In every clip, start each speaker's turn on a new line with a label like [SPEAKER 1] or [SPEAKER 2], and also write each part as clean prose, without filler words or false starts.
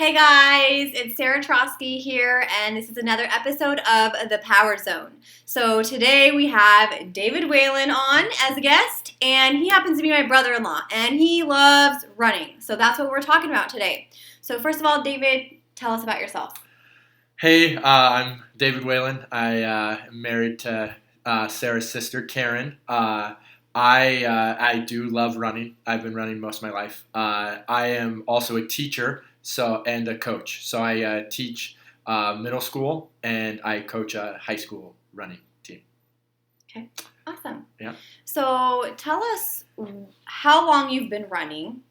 [SPEAKER 1] Hey guys, it's Sarah Trotsky here, and this is another episode of The Power Zone. So today we have David Whalen on as a guest, and he happens to be my brother-in-law, and he loves running. So that's what we're talking about today. So first of all, David, tell us about yourself.
[SPEAKER 2] Hey, I'm David Whalen. I am married to Sarah's sister, Karen. I do love running. I've been running most of my life. I am also a teacher and a coach. So I teach middle school and I coach a high school running team.
[SPEAKER 1] Okay, awesome.
[SPEAKER 2] Yeah.
[SPEAKER 1] So tell us how long you've been running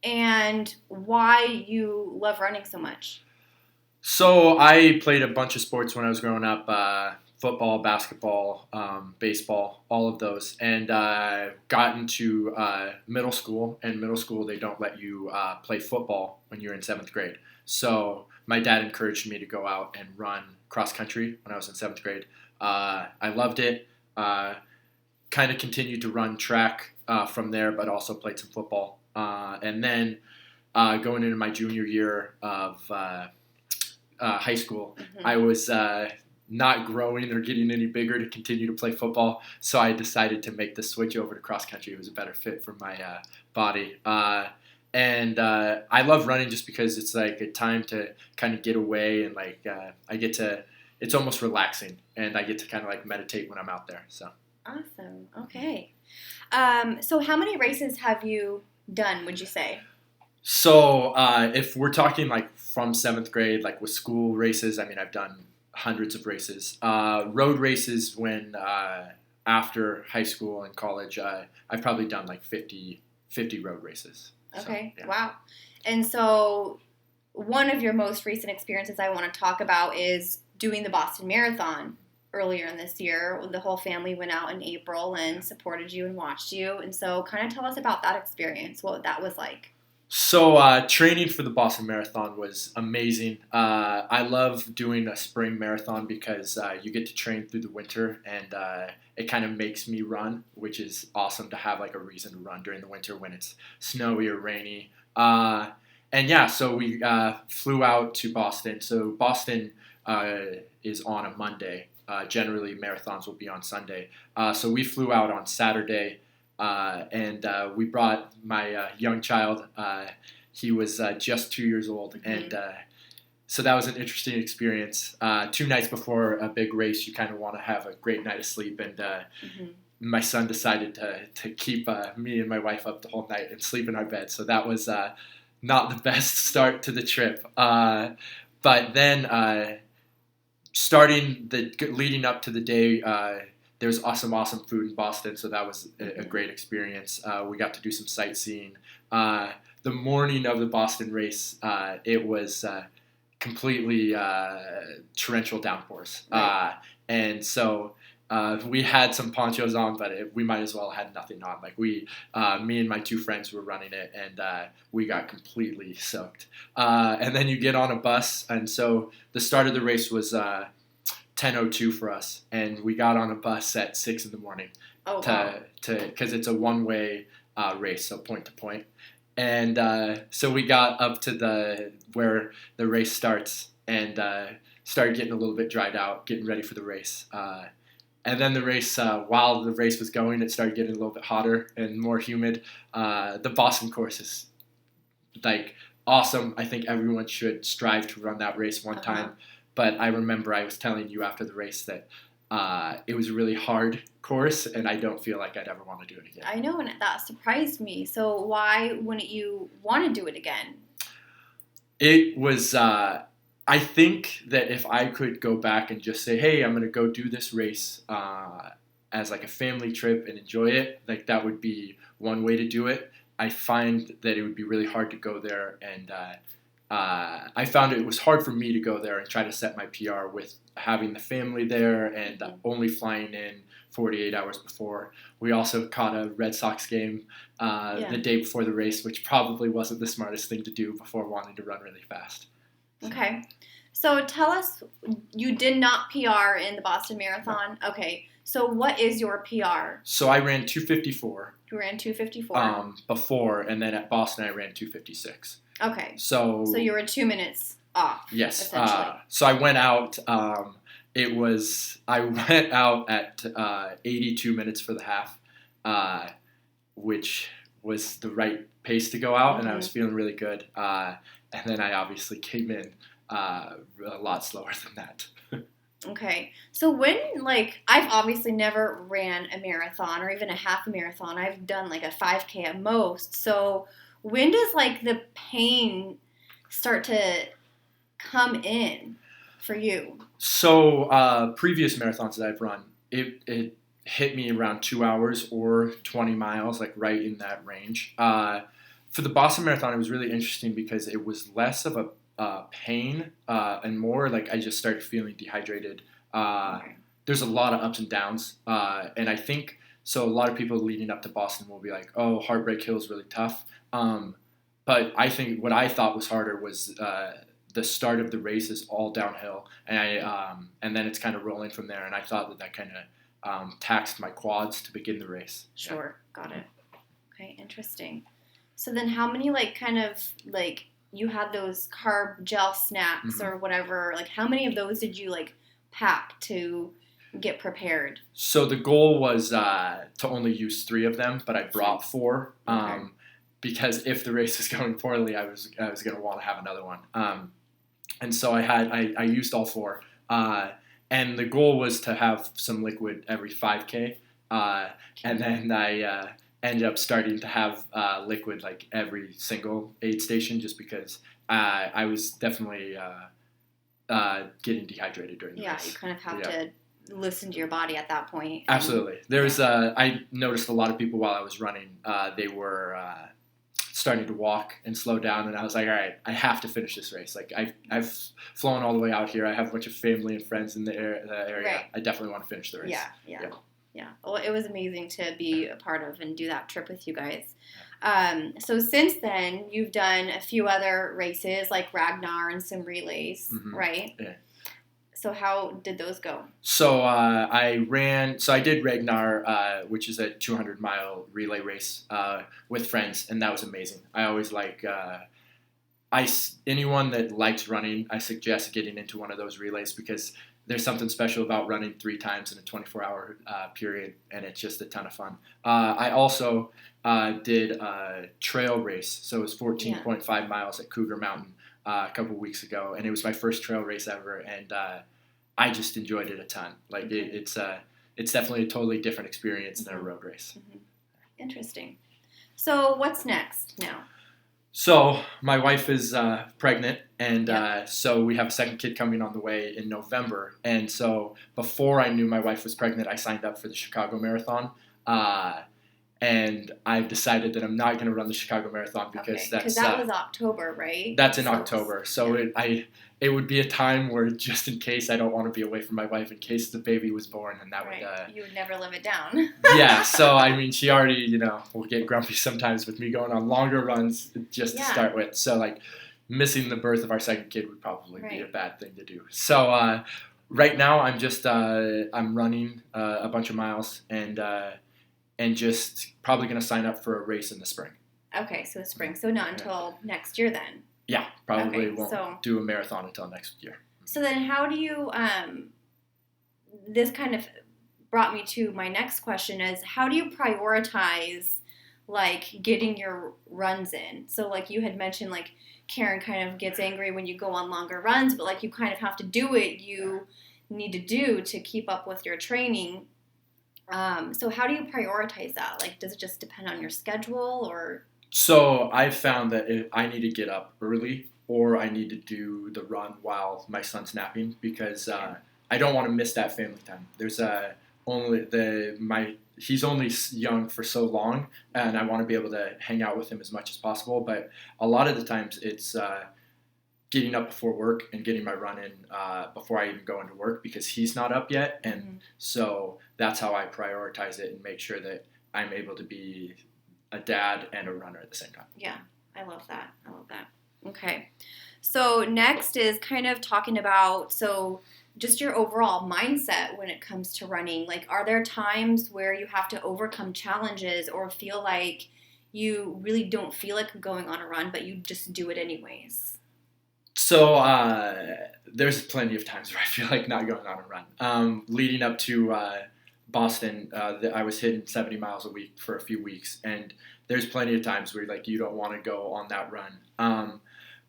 [SPEAKER 1] and why you love running so much.
[SPEAKER 2] So I played a bunch of sports when I was growing up. Football, basketball, baseball, all of those, and got into middle school. And middle school, they don't let you play football when you're in 7th grade. So my dad encouraged me to go out and run cross country when I was in 7th grade. I loved it. Kind of continued to run track from there, but also played some football. And then going into my junior year of high school, I was not growing or getting any bigger to continue to play football, so I decided to make the switch over to cross country. It was a better fit for my body. And I love running just because it's like a time to kind of get away and it's almost relaxing, and I get to kind of like meditate when I'm out there. So
[SPEAKER 1] awesome. Okay. So how many races have you done, would you say?
[SPEAKER 2] So if we're talking like from 7th grade, like with school races, I mean, I've done hundreds of races. Road races when after high school and college, I've probably done like 50 road races.
[SPEAKER 1] Okay,
[SPEAKER 2] so, yeah.
[SPEAKER 1] Wow. And so one of your most recent experiences I want to talk about is doing the Boston Marathon earlier in this year. The whole family went out in April and supported you and watched you. And so kind of tell us about that experience, what that was like.
[SPEAKER 2] So training for the Boston Marathon was amazing. I love doing a spring marathon because you get to train through the winter, and it kind of makes me run, which is awesome to have like a reason to run during the winter when it's snowy or rainy. So we flew out to Boston. So Boston is on a Monday. Generally, marathons will be on Sunday. So we flew out on Saturday. And we brought my young child. He was just 2 years old, and so that was an interesting experience. 2 nights before a big race, you kind of want to have a great night of sleep, and my son decided to keep me and my wife up the whole night and sleep in our bed. So that was not the best start to the trip. But then leading up to the day. There's some awesome food in Boston, so that was a great experience. We got to do some sightseeing. The morning of the Boston race, it was completely torrential downpours.
[SPEAKER 1] Right.
[SPEAKER 2] And so we had some ponchos on, but we might as well have had nothing on. Like me and my 2 friends were running it, and we got completely soaked. And then you get on a bus, and so the start of the race was 10:02 for us, and we got on a bus at 6 in the morning. Because it's a one-way race, so point to point. And so we got up to where the race starts, and started getting a little bit dried out, getting ready for the race. And then the race, while the race was going, it started getting a little bit hotter and more humid. The Boston course is like awesome. I think everyone should strive to run that race one time. But I remember I was telling you after the race that it was a really hard course, and I don't feel like I'd ever want to do it again.
[SPEAKER 1] I know, and that surprised me. So why wouldn't you want to do it again?
[SPEAKER 2] It was, I think that if I could go back and just say, hey, I'm going to go do this race as like a family trip and enjoy it, like that would be one way to do it. I find that it would be really hard to go there, and I found it was hard for me to go there and try to set my PR with having the family there and only flying in 48 hours before. We also caught a Red Sox game the day before the race, which probably wasn't the smartest thing to do before wanting to run really fast.
[SPEAKER 1] Okay. So tell us, you did not PR in the Boston Marathon. No. Okay. So what is your PR?
[SPEAKER 2] So I ran 2:54.
[SPEAKER 1] You ran 2:54?
[SPEAKER 2] Before, and then at Boston I ran 2:56.
[SPEAKER 1] Okay.
[SPEAKER 2] So
[SPEAKER 1] you were 2 minutes off.
[SPEAKER 2] Yes.
[SPEAKER 1] Essentially.
[SPEAKER 2] So I went out. I went out at 82 minutes for the half, which was the right pace to go out, and I was feeling really good. And then I obviously came in a lot slower than that.
[SPEAKER 1] Okay. So when, I've obviously never ran a marathon or even a half a marathon. I've done like a 5K at most. So when does the pain start to come in for you?
[SPEAKER 2] So previous marathons that I've run, it hit me around 2 hours or 20 miles, like right in that range. For the Boston Marathon, it was really interesting because it was less of a pain and more like I just started feeling dehydrated.
[SPEAKER 1] Okay.
[SPEAKER 2] There's a lot of ups and downs, and I think so. A lot of people leading up to Boston will be like, "Oh, Heartbreak Hill is really tough," but I think what I thought was harder was the start of the race is all downhill, and then it's kind of rolling from there. And I thought that kind of taxed my quads to begin the race.
[SPEAKER 1] Sure, got it. Okay, interesting. So then, how many you had those carb gel snacks or whatever? How many of those did you pack to get prepared?
[SPEAKER 2] So the goal was to only use 3 of them, but I brought 4 because if the race was going poorly, I was going to want to have another one. And so I used all 4, and the goal was to have some liquid every 5K, and then I ended up starting to have liquid every single aid station just because I was definitely getting dehydrated during the race.
[SPEAKER 1] Yeah, you kind of have to listen to your body at that point.
[SPEAKER 2] Absolutely. There's I noticed a lot of people while I was running, they were starting to walk and slow down, and I was like, all right, I have to finish this race. I've flown all the way out here. I have a bunch of family and friends in the area. Right. I definitely want to finish the race.
[SPEAKER 1] Yeah. Well, it was amazing to be a part of and do that trip with you guys. So since then, you've done a few other races like Ragnar and some relays, right?
[SPEAKER 2] Yeah.
[SPEAKER 1] So how did those go?
[SPEAKER 2] So I did Ragnar, which is a 200-mile relay race with friends, and that was amazing. I always anyone that likes running, I suggest getting into one of those relays because there's something special about running 3 times in a 24-hour period, and it's just a ton of fun. I also did a trail race, so it was 14.5 miles at Cougar Mountain a couple weeks ago, and it was my first trail race ever, and I just enjoyed it a ton. It's definitely a totally different experience than a road race.
[SPEAKER 1] Interesting. So what's next now?
[SPEAKER 2] So my wife is pregnant, and so we have a second kid coming on the way in November. And so before I knew my wife was pregnant, I signed up for the Chicago Marathon. And I've decided that I'm not going to run the Chicago Marathon because that was
[SPEAKER 1] October, right?
[SPEAKER 2] That's in October. So it would be a time where just in case I don't want to be away from my wife, in case the baby was born, and that would
[SPEAKER 1] you would never live it down.
[SPEAKER 2] Yeah. So I mean, she already will get grumpy sometimes with me going on longer runs just to start with. So missing the birth of our second kid would probably be a bad thing to do. So right now I'm just I'm running a bunch of miles and just probably going to sign up for a race in the spring.
[SPEAKER 1] Okay, so spring. So not until next year then.
[SPEAKER 2] Yeah, probably won't do a marathon until next year.
[SPEAKER 1] So then how do you, this kind of brought me to my next question is, how do you prioritize, getting your runs in? So, you had mentioned, Karen kind of gets angry when you go on longer runs, but, you kind of have to do what you need to do to keep up with your training. So how do you prioritize that? Does it just depend on your schedule or?
[SPEAKER 2] So I've found that if I need to get up early or I need to do the run while my son's napping because I don't want to miss that family time. There's he's only young for so long, and I want to be able to hang out with him as much as possible. But a lot of the times it's getting up before work and getting my run in before I even go into work because he's not up yet. And so that's how I prioritize it and make sure that I'm able to be a dad and a runner at the same time.
[SPEAKER 1] Yeah, I love that. Okay. So next is kind of talking about, just your overall mindset when it comes to running. Are there times where you have to overcome challenges or feel like you really don't feel like going on a run, but you just do it anyways?
[SPEAKER 2] So there's plenty of times where I feel like not going on a run. Leading up to Boston, I was hitting 70 miles a week for a few weeks, and there's plenty of times where like you don't want to go on that run.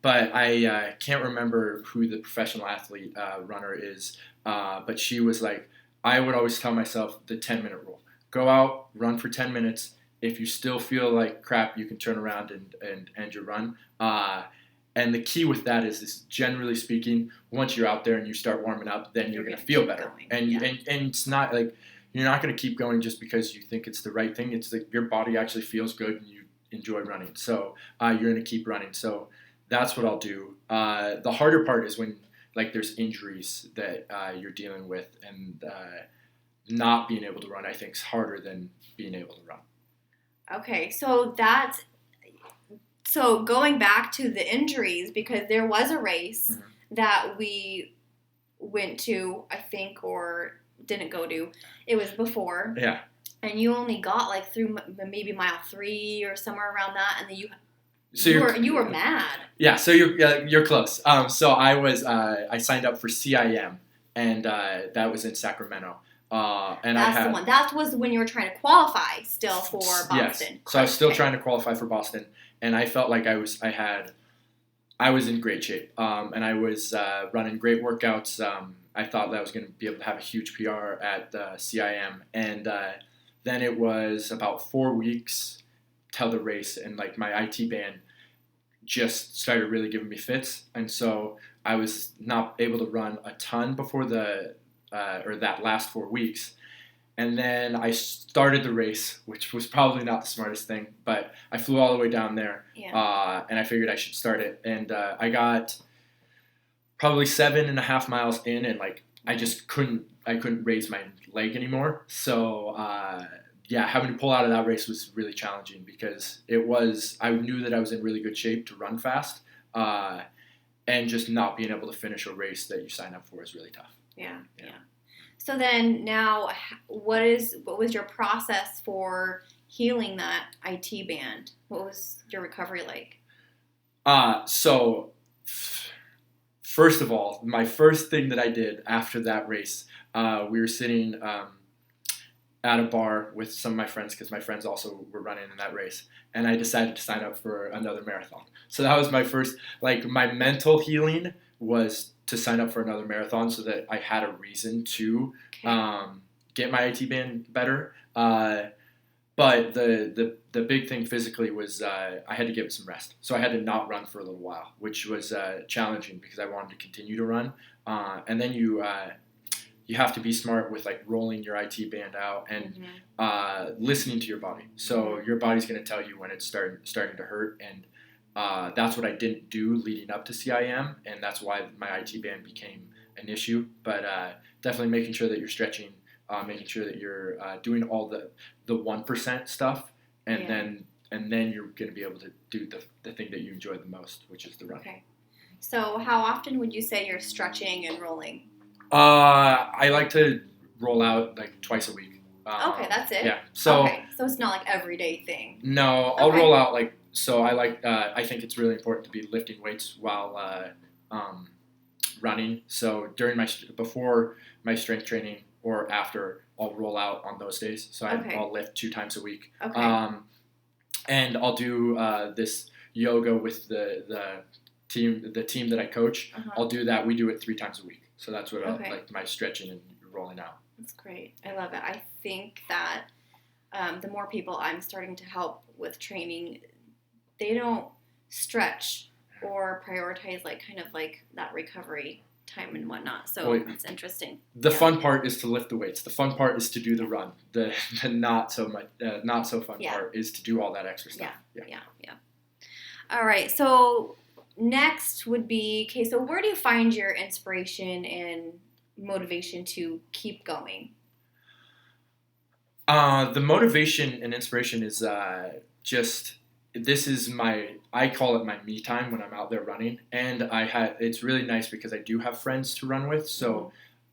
[SPEAKER 2] But I can't remember who the professional athlete runner is, but she was like, I would always tell myself the 10-minute rule. Go out, run for 10 minutes. If you still feel like crap, you can turn around and end your run. And the key with that is generally speaking, once you're out there and you start warming up, then you're going to feel better. And it's not like you're not going to keep going just because you think it's the right thing. It's like your body actually feels good and you enjoy running. So you're going to keep running. So that's what I'll do. The harder part is when like there's injuries that you're dealing with, and not being able to run, I think, is harder than being able to run.
[SPEAKER 1] Okay, so going back to the injuries, because there was a race that we went to, I think, or didn't go to. It was before.
[SPEAKER 2] Yeah.
[SPEAKER 1] And you only got like through maybe mile 3 or somewhere around that, and then you were mad.
[SPEAKER 2] Yeah, so you're close. So I signed up for CIM, and that was in Sacramento. And
[SPEAKER 1] that's the one. That was when you were trying to qualify still for Boston.
[SPEAKER 2] Yes. So I was still trying to qualify for Boston, and I felt like I was in great shape, and I was running great workouts. I thought that I was going to be able to have a huge PR at CIM, and then it was about 4 weeks till the race, and like my IT band just started really giving me fits, and so I was not able to run a ton before that last 4 weeks. And then I started the race, which was probably not the smartest thing, but I flew all the way down there, and I figured I should start it. And I got probably 7.5 miles in, and like I couldn't raise my leg anymore. So having to pull out of that race was really challenging, because I knew that I was in really good shape to run fast, and just not being able to finish a race that you sign up for is really tough.
[SPEAKER 1] Yeah. So then now, what was your process for healing that IT band? What was your recovery like?
[SPEAKER 2] So first of all, my first thing that I did after that race, we were sitting at a bar with some of my friends, because my friends also were running in that race, and I decided to sign up for another marathon. So that was my first, like, my mental healing was to sign up for another marathon, so that I had a reason to get my IT band better. But the big thing physically was I had to give it some rest. So I had to not run for a little while, which was challenging, because I wanted to continue to run. And then you have to be smart with like rolling your IT band out and listening to your body. So your body's going to tell you when it's starting to hurt, and that's what I didn't do leading up to CIM, and that's why my IT band became an issue. But definitely making sure that you're stretching, making sure that you're doing all the 1% stuff, and then you're going to be able to do the thing that you enjoy the most, which is the run.
[SPEAKER 1] Okay. So how often would you say you're stretching and rolling?
[SPEAKER 2] I like to roll out like twice a week.
[SPEAKER 1] Okay, that's it.
[SPEAKER 2] Yeah. So
[SPEAKER 1] it's not like everyday thing.
[SPEAKER 2] No, I'll roll out like. So I like. I think it's really important to be lifting weights while running. So before my strength training or after, I'll roll out on those days. So I'll lift 2 times a week.
[SPEAKER 1] Okay.
[SPEAKER 2] And I'll do this yoga with the team that I coach. I'll do that. We do it 3 times a week. So that's what I like, my stretching and rolling out.
[SPEAKER 1] That's great. I love it. I think that the more people I'm starting to help with training, they don't stretch or prioritize like kind of like that recovery time and whatnot. So it's interesting.
[SPEAKER 2] The fun part is to lift the weights. The fun part is to do the run. The not so fun part is to do all that extra stuff.
[SPEAKER 1] Yeah. All right. So next would be, okay, so where do you find your inspiration and motivation to keep going?
[SPEAKER 2] The motivation and inspiration is I call it my me time when I'm out there running, and it's really nice because I do have friends to run with, so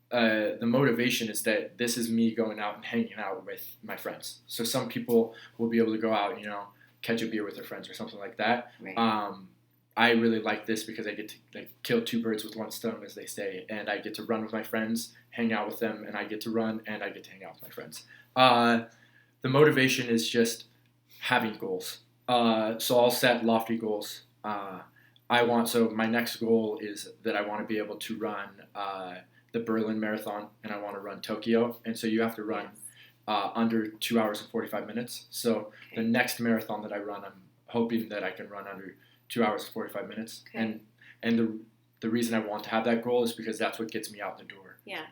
[SPEAKER 2] the motivation is that this is me going out and hanging out with my friends. So some people will be able to go out, catch a beer with their friends or something like that.
[SPEAKER 1] Right.
[SPEAKER 2] I really like this because I get to kill two birds with one stone, as they say, and I get to run with my friends, hang out with them, and I get to run and I get to hang out with my friends. The motivation is just having goals. So I'll set lofty goals. So my next goal is that I want to be able to run the Berlin Marathon, and I want to run Tokyo, and so you have to run under 2 hours and 45 minutes. So the next marathon that I run, I'm hoping that I can run under 2 hours and 45 minutes.
[SPEAKER 1] Okay.
[SPEAKER 2] And the reason I want to have that goal is because that's what gets me out the door.
[SPEAKER 1] Yeah.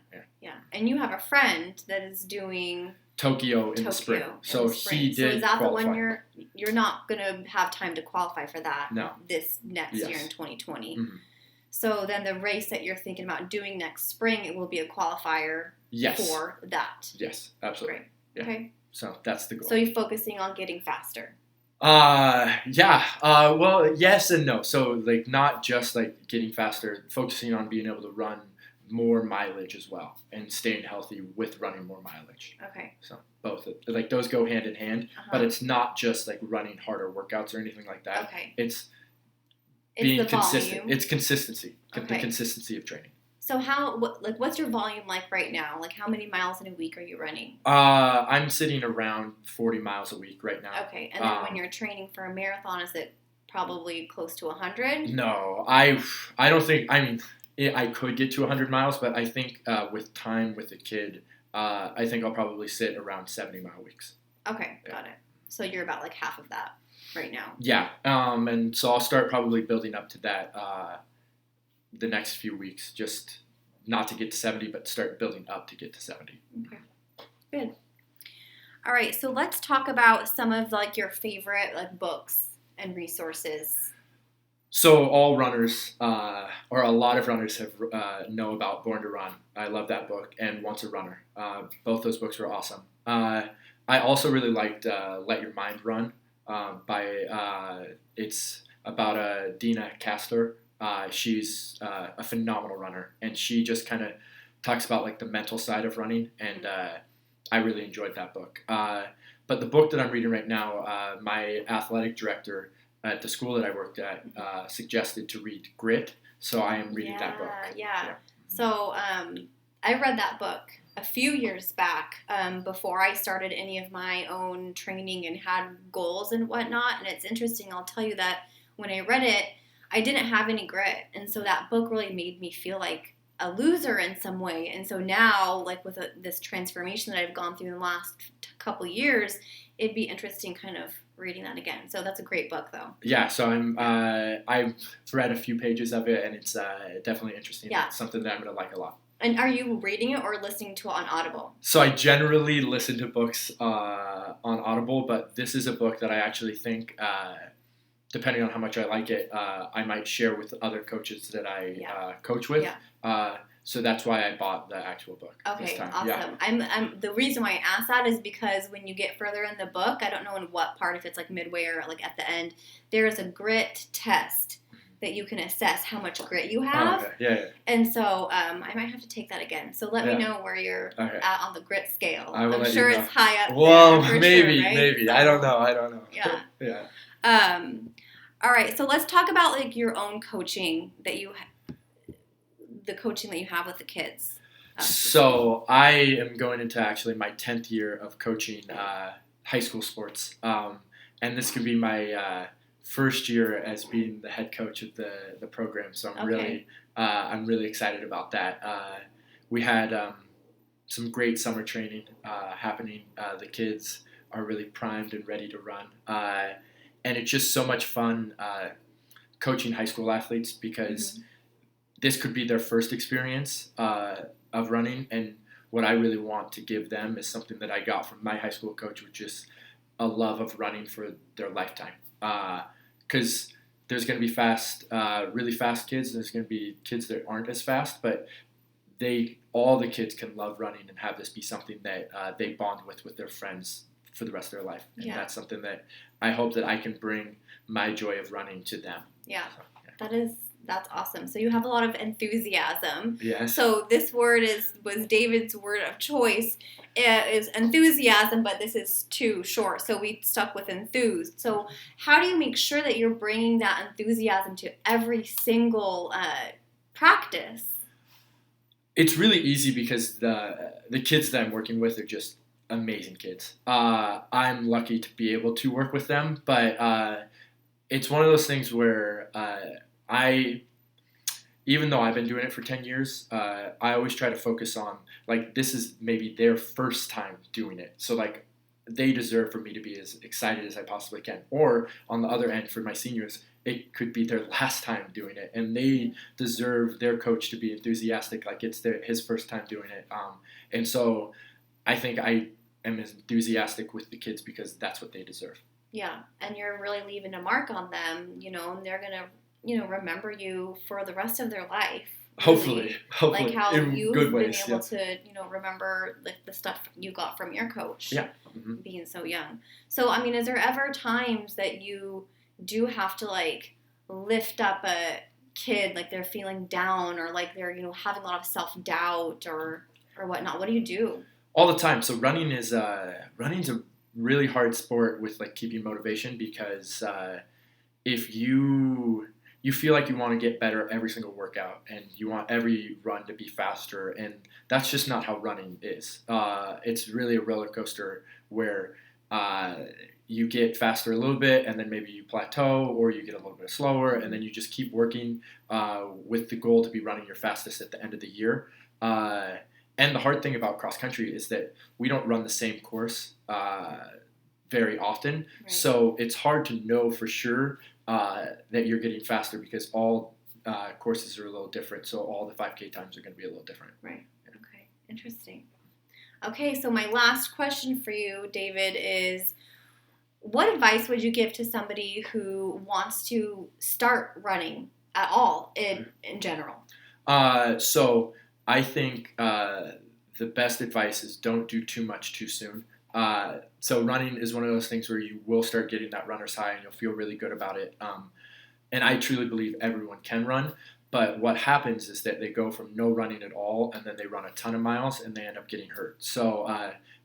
[SPEAKER 1] And you have a friend that is doing
[SPEAKER 2] Tokyo in the spring. So he did. So
[SPEAKER 1] is that
[SPEAKER 2] qualify.
[SPEAKER 1] the one you're not gonna have time to qualify for that?
[SPEAKER 2] No.
[SPEAKER 1] This next year in 2020.
[SPEAKER 2] Mm-hmm.
[SPEAKER 1] So then the race that you're thinking about doing next spring, it will be a qualifier for that.
[SPEAKER 2] Yes, absolutely.
[SPEAKER 1] Great.
[SPEAKER 2] Yeah.
[SPEAKER 1] Okay.
[SPEAKER 2] So that's the goal.
[SPEAKER 1] So you're focusing on getting faster.
[SPEAKER 2] Well, yes and no. So not just getting faster, focusing on being able to run more mileage as well and staying healthy with running more mileage.
[SPEAKER 1] Okay.
[SPEAKER 2] So both those go hand in hand, but it's not just running harder workouts or anything like that.
[SPEAKER 1] Okay.
[SPEAKER 2] It's being consistent.
[SPEAKER 1] Volume.
[SPEAKER 2] It's consistency.
[SPEAKER 1] Okay.
[SPEAKER 2] The consistency of training.
[SPEAKER 1] So what's your volume like right now? How many miles in a week are you running?
[SPEAKER 2] I'm sitting around 40 miles a week right now.
[SPEAKER 1] Okay. And then when you're training for a marathon, is it probably close to 100?
[SPEAKER 2] No, I don't think. I mean, I could get to 100 miles, but I think with time with the kid, I think I'll probably sit around 70-mile weeks.
[SPEAKER 1] Okay, got it. So you're about half of that right now.
[SPEAKER 2] Yeah, and so I'll start probably building up to that the next few weeks, just not to get to 70, but start building up to get to 70.
[SPEAKER 1] Okay, good. All right, so let's talk about some of your favorite books and resources.
[SPEAKER 2] So all runners, or a lot of runners, have know about Born to Run. I love that book, and Once a Runner. Both those books were awesome. I also really liked Let Your Mind Run it's about Dina Castor. She's a phenomenal runner, and she just kind of talks about the mental side of running, and I really enjoyed that book. But the book that I'm reading right now, my athletic director at the school that I worked at suggested to read Grit, so I am reading that book.
[SPEAKER 1] Yeah. So I read that book a few years back before I started any of my own training and had goals and whatnot. And it's interesting, I'll tell you that when I read it, I didn't have any grit. And so that book really made me feel like a loser in some way. And so now, with this transformation that I've gone through in the last couple years, it'd be interesting kind of reading that again. So that's a great book, though. Yeah,
[SPEAKER 2] so I've read a few pages of it, and it's definitely interesting.
[SPEAKER 1] Yeah.
[SPEAKER 2] It's something that I'm going to like a lot.
[SPEAKER 1] And are you reading it or listening to it on Audible?
[SPEAKER 2] So I generally listen to books on Audible, but this is a book that I actually think, depending on how much I like it, I might share with other coaches that I coach with.
[SPEAKER 1] Yeah.
[SPEAKER 2] So that's why I bought the actual book this time.
[SPEAKER 1] Awesome.
[SPEAKER 2] Yeah.
[SPEAKER 1] I'm the reason why I asked that is because when you get further in the book, I don't know in what part, if it's midway or at the end, there is a grit test that you can assess how much grit you have.
[SPEAKER 2] Oh, okay. Yeah.
[SPEAKER 1] And so I might have to take that again. So let me know where you're at on the grit scale. I'm sure it's high up.
[SPEAKER 2] Well,
[SPEAKER 1] there
[SPEAKER 2] maybe,
[SPEAKER 1] sure, right?
[SPEAKER 2] maybe.
[SPEAKER 1] So,
[SPEAKER 2] I don't know.
[SPEAKER 1] Yeah.
[SPEAKER 2] Yeah.
[SPEAKER 1] All right. So let's talk about your own coaching the coaching that you have with the kids.
[SPEAKER 2] So I am going into actually my 10th year of coaching high school sports. And this could be my first year as being the head coach of the program. So I'm really excited about that. We had some great summer training happening. The kids are really primed and ready to run. And it's just so much fun coaching high school athletes because this could be their first experience of running, and what I really want to give them is something that I got from my high school coach, which is a love of running for their lifetime. Because there's going to be really fast kids, and there's going to be kids that aren't as fast, but all the kids can love running and have this be something that they bond with their friends for the rest of their life. And that's something that I hope that I can bring my joy of running to them.
[SPEAKER 1] Yeah.
[SPEAKER 2] So,
[SPEAKER 1] That is That's awesome. So you have a lot of enthusiasm.
[SPEAKER 2] Yes.
[SPEAKER 1] So this word was David's word of choice. It is enthusiasm, but this is too short, so we stuck with enthused. So how do you make sure that you're bringing that enthusiasm to every single practice?
[SPEAKER 2] It's really easy because the kids that I'm working with are just amazing kids. I'm lucky to be able to work with them, but it's one of those things where even though I've been doing it for 10 years, I always try to focus on, like, this is maybe their first time doing it. So, like, they deserve for me to be as excited as I possibly can. Or, on the other end, for my seniors, it could be their last time doing it. And they deserve their coach to be enthusiastic, like it's his first time doing it. And so I think I am enthusiastic with the kids because that's what they deserve.
[SPEAKER 1] Yeah, and you're really leaving a mark on them, and they're going to remember you for the rest of their life.
[SPEAKER 2] Really. Hopefully.
[SPEAKER 1] Like how you've
[SPEAKER 2] been
[SPEAKER 1] able to, remember the stuff you got from your coach.
[SPEAKER 2] Yeah.
[SPEAKER 1] Being so young. So, I mean, is there ever times that you do have to, like, lift up a kid, like they're feeling down or like they're, having a lot of self-doubt or whatnot? What do you do?
[SPEAKER 2] All the time. So running's a really hard sport with, like, keeping motivation because if you feel like you want to get better every single workout and you want every run to be faster, and that's just not how running is. It's really a roller coaster where you get faster a little bit and then maybe you plateau or you get a little bit slower and then you just keep working with the goal to be running your fastest at the end of the year. And the hard thing about cross country is that we don't run the same course very often. Right. So it's hard to know for sure that you're getting faster because all courses are a little different. So all the 5K times are going to be a little different.
[SPEAKER 1] Right. Yeah. Okay. Interesting. Okay. So my last question for you, David, is what advice would you give to somebody who wants to start running at all in general?
[SPEAKER 2] So I think the best advice is don't do too much too soon. So running is one of those things where you will start getting that runner's high and you'll feel really good about it. And I truly believe everyone can run. But what happens is that they go from no running at all and then they run a ton of miles and they end up getting hurt. So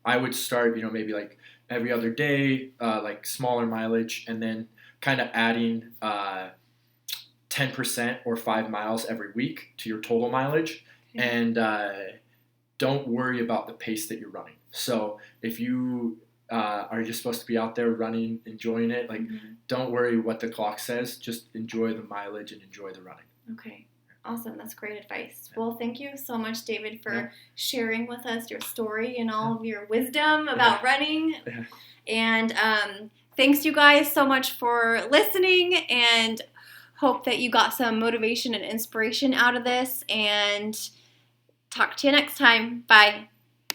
[SPEAKER 2] I would start, maybe like every other day, like smaller mileage, and then kind of adding 10% or 5 miles every week to your total mileage. And don't worry about the pace that you're running. So if you are just supposed to be out there running, enjoying it, like don't worry what the clock says. Just enjoy the mileage and enjoy the running.
[SPEAKER 1] Okay. Awesome. That's great advice. Well, thank you so much, David, for sharing with us your story and all of your wisdom about running. Yeah. And thanks, you guys, so much for listening, and hope that you got some motivation and inspiration out of this, and talk to you next time. Bye.